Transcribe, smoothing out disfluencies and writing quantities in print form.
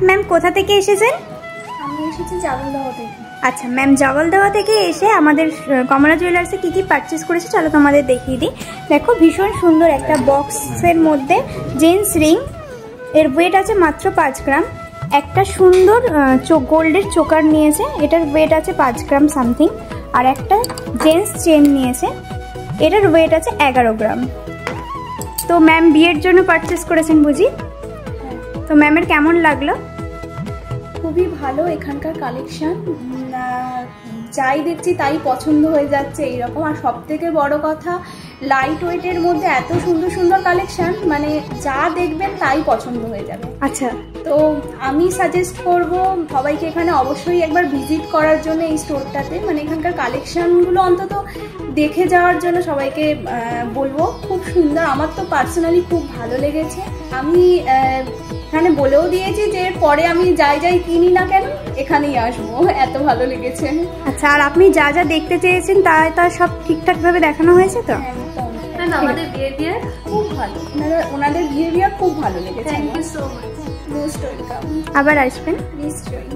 Ma'am কোথা থেকে এসেছেন? আমি এসেছি জাগলদহ থেকে। আচ্ছা ম্যাম, জগলদহ থেকে এসে আমাদের কমলা জুয়েলার্সে কী কী পারচেস করেছে চলো তোমাদের দেখিয়ে দিই। দেখো ভীষণ সুন্দর একটা বক্সের মধ্যে জেন্টস রিং, এর ওয়েট আছে মাত্র 5 গ্রাম। একটা সুন্দর গোল্ডের চোকার নিয়েছে, এটার ওয়েট আছে 5 গ্রাম সামথিং। আর একটা জেন্টস চেন নিয়েছে, এটার ওয়েট আছে 11 গ্রাম। তো ম্যাম বিয়ের জন্য পারচেস করেছেন বুঝি? তো ম্যামের কেমন লাগলো? খুবই ভালো এখানকার কালেকশন, যাই দেখছি তাই পছন্দ হয়ে যাচ্ছে এইরকম। আর সব থেকে বড় কথা, লাইট ওয়েটের মধ্যে এত সুন্দর সুন্দর কালেকশন, মানে যা দেখবেন তাই পছন্দ হয়ে যাবে। আচ্ছা, তো আমি সাজেস্ট করব সবাইকে এখানে অবশ্যই একবার ভিজিট করার জন্য এই স্টোরটাতে, মানে এখানকার কালেকশনগুলো অন্তত দেখে যাওয়ার জন্য সবাইকে বলবো। খুব সুন্দর, আমার তো পার্সোনালি খুব ভালো লেগেছে। আমি এখানে বলেও দিয়েছি যে পরে আমি যাই কিনি না কেন এখানেই আসবো, এত ভালো লেগেছে। আচ্ছা, আর আপনি যা যা দেখতে চেয়েছেন তা সব ঠিকঠাকভাবে দেখানো হয়েছে তো? একদম, আমাদের বিহেভিয়ার খুব ভালো, ওনাদের বিহেভিয়ার খুব ভালো লেগেছে। Thank you so much, most welcome. আবার আসবেন নিশ্চয়ই।